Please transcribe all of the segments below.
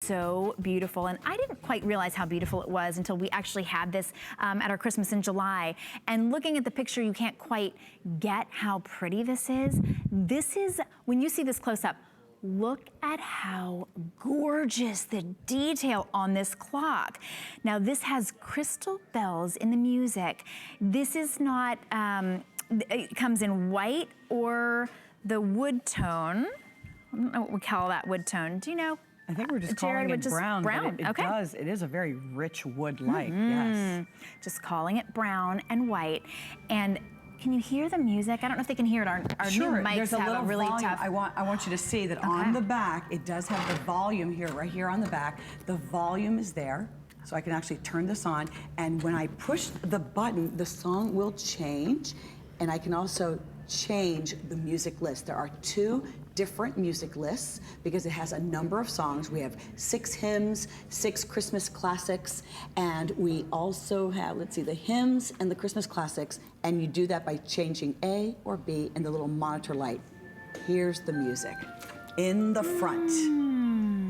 So beautiful, and I didn't quite realize how beautiful it was until we actually had this at our Christmas in July. And looking at the picture, you can't quite get how pretty this is. This is, when you see this close up, look at how gorgeous the detail on this clock. Now this has crystal bells in the music. This is not, it comes in white or the wood tone. I don't know what we call that wood tone. Do you know? I think we're just calling it brown. Brown, it okay. It is a very rich wood-like, yes. Just calling it brown and white. And can you hear the music? I don't know if they can hear it. Our Sure, new mics there's a have little a really volume. tough... I want you to see that on the back, it does have the volume here, right here on the back. The volume is there, so I can actually turn this on. And when I push the button, the song will change. And I can also change the music list. There are 2 different music lists because it has a number of songs. We have 6 hymns, 6 Christmas classics, and we also have, let's see, the hymns and the Christmas classics, and you do that by changing A or B in the little monitor light. Here's the music. In the front,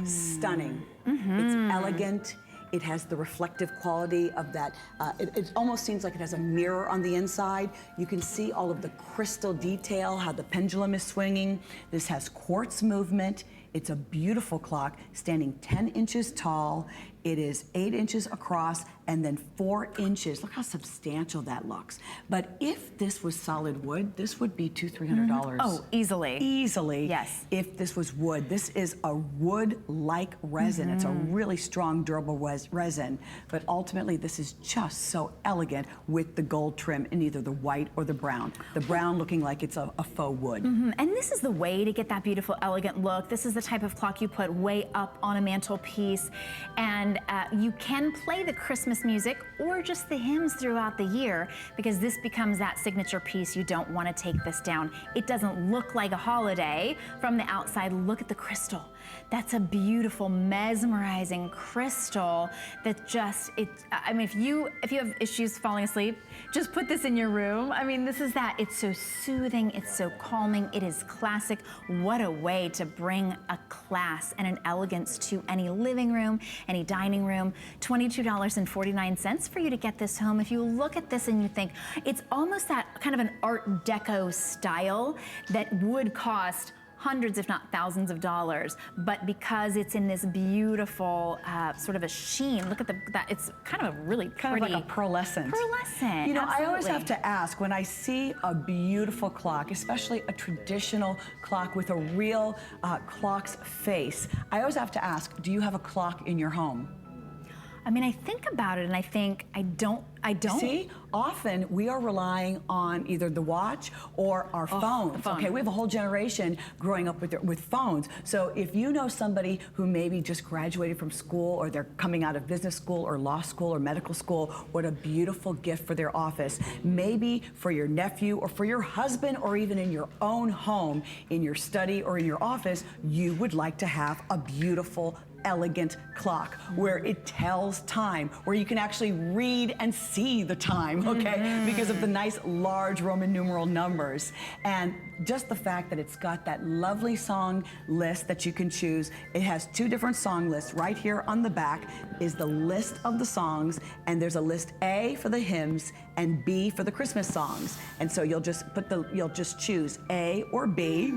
stunning. It's elegant. It has the reflective quality of that. It almost seems like it has a mirror on the inside. You can see all of the crystal detail, how the pendulum is swinging. This has quartz movement. It's a beautiful clock, standing 10 inches tall. It is 8 inches across and then 4 inches. Look how substantial that looks. But if this was solid wood, this would be $200–300. Oh, easily. Easily. Yes. If this was wood. This is a wood-like resin. It's a really strong, durable resin. But ultimately, this is just so elegant with the gold trim in either the white or the brown. The brown looking like it's a faux wood. And this is the way to get that beautiful, elegant look. This is the type of clock you put way up on a mantelpiece. And you can play the Christmas music or just the hymns throughout the year because this becomes that signature piece. You don't want to take this down. It doesn't look like a holiday from the outside. Look at the crystal. That's a beautiful, mesmerizing crystal that just, I mean, if you have issues falling asleep, just put this in your room. I mean, this is that. It's so soothing. It's so calming. It is classic. What a way to bring a class and an elegance to any living room, any dining room. $22.49 for you to get this home. If you look at this and you think, it's almost that kind of an Art Deco style that would cost hundreds, if not thousands of dollars, but because it's in this beautiful sort of a sheen, look at that, it's kind of a really pretty. Kind of like a pearlescent. Pearlescent, You know, absolutely. I always have to ask, when I see a beautiful clock, especially a traditional clock with a real clock's face, I always have to ask, do you have a clock in your home? I mean, I think about it and I think, I don't. See, often we are relying on either the watch or our phones. Okay, we have a whole generation growing up with phones. So if you know somebody who maybe just graduated from school or they're coming out of business school or law school or medical school, what a beautiful gift for their office. Maybe for your nephew or for your husband or even in your own home, in your study or in your office, you would like to have a beautiful, elegant clock where it tells time, where you can actually read and see the time, okay, because of the nice large Roman numeral numbers. And just the fact that it's got that lovely song list that you can choose. It has 2 different song lists. Right here on the back is the list of the songs, and there's a list A for the hymns and B for the Christmas songs. And so you'll just choose A or B,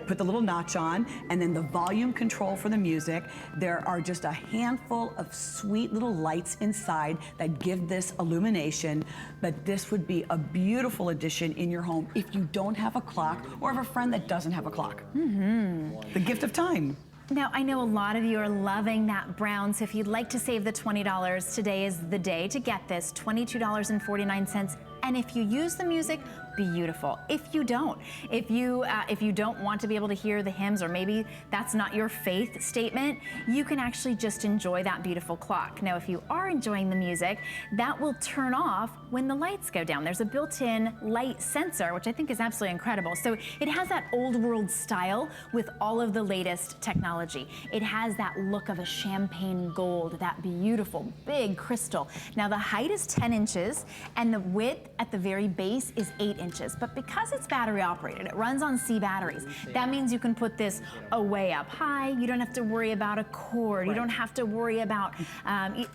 put the little notch on, and then the volume control for the music. There are just a handful of sweet little lights inside that give this illumination, but this would be a beautiful addition in your home if you don't have a clock or have a friend that doesn't have a clock. The gift of time. Now, I know a lot of you are loving that brown, so if you'd like to save the $20, today is the day to get this, $22.49. And if you use the music, beautiful. If you don't, if you don't want to be able to hear the hymns, or maybe that's not your faith statement, you can actually just enjoy that beautiful clock. Now, if you are enjoying the music, that will turn off when the lights go down. There's a built-in light sensor, which I think is absolutely incredible. So it has that old world style with all of the latest technology. It has that look of a champagne gold, that beautiful big crystal. Now the height is 10 inches and the width at the very base is 8 inches, but because it's battery operated, it runs on C batteries. That means you can put this away up high. You don't have to worry about a cord. You don't have to worry about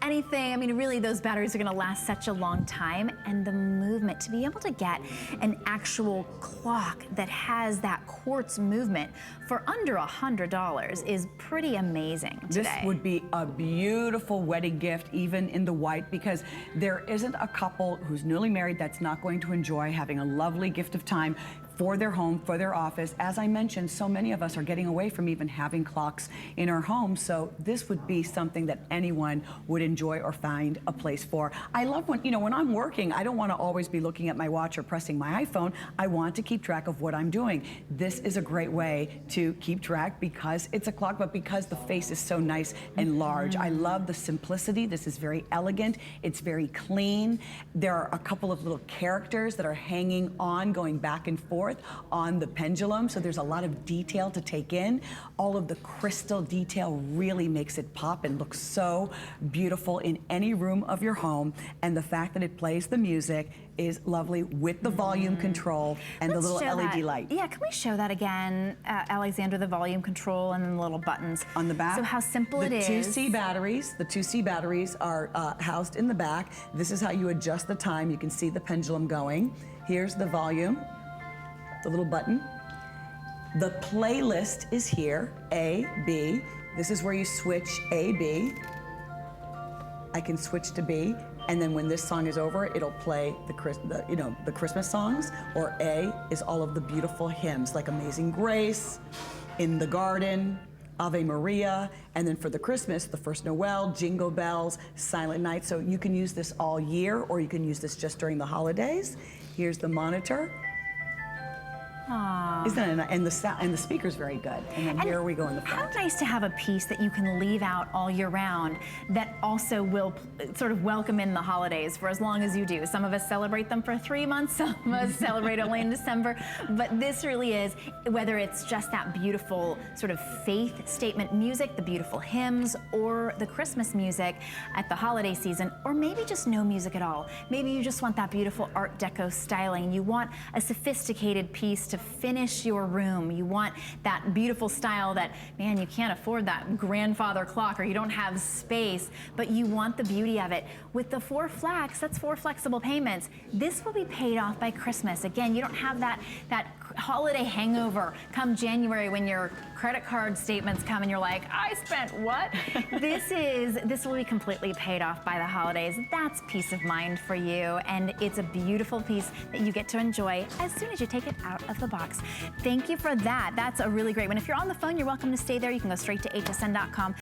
anything. I mean, really, those batteries are gonna last such a long time, and the movement, to be able to get an actual clock that has that quartz movement for under $100 is pretty amazing today. This would be a beautiful wedding gift, even in the white, because there isn't a couple who's newly married that's not going to enjoy having a lovely gift of time for their home, for their office. As I mentioned, so many of us are getting away from even having clocks in our homes, so this would be something that anyone would enjoy or find a place for. I love when, when I'm working, I don't want to always be looking at my watch or pressing my iPhone. I want to keep track of what I'm doing. This is a great way to keep track because it's a clock, but because the face is so nice and large. I love the simplicity. This is very elegant. It's very clean. There are a couple of little characters that are hanging on, going back and forth on the pendulum, so there's a lot of detail to take in. All of the crystal detail really makes it pop and look so beautiful in any room of your home, and the fact that it plays the music is lovely with the volume control and the little LED light. Yeah, can we show that again, Alexandra, the volume control and then the little buttons? On the back? So how simple it is. The 2C batteries are housed in the back. This is how you adjust the time. You can see the pendulum going. Here's the volume. The little button. The playlist is here, A, B. This is where you switch A, B. I can switch to B, and then when this song is over, it'll play the Christmas songs, or A is all of the beautiful hymns like Amazing Grace, In the Garden, Ave Maria, and then for the Christmas, the First Noel, Jingle Bells, Silent Night. So you can use this all year, or you can use this just during the holidays. Here's the monitor. Aww. Isn't it nice? And the speaker's very good. And then here we go in the front. How nice to have a piece that you can leave out all year round that also will sort of welcome in the holidays for as long as you do. Some of us celebrate them for 3 months, some of us celebrate only in December, but this really is, whether it's just that beautiful sort of faith statement music, the beautiful hymns, or the Christmas music at the holiday season, or maybe just no music at all. Maybe you just want that beautiful Art Deco styling. You want a sophisticated piece to finish your room. You want that beautiful style that, man, you can't afford that grandfather clock or you don't have space, but you want the beauty of it. With the 4 flex, that's 4 flexible payments. This will be paid off by Christmas. Again, you don't have that holiday hangover come January when your credit card statements come and you're like, I spent what? This will be completely paid off by the holidays. That's peace of mind for you, and it's a beautiful piece that you get to enjoy as soon as you take it out of the box. Thank you for that. That's a really great one. If you're on the phone, you're welcome to stay there. You can go straight to hsn.com.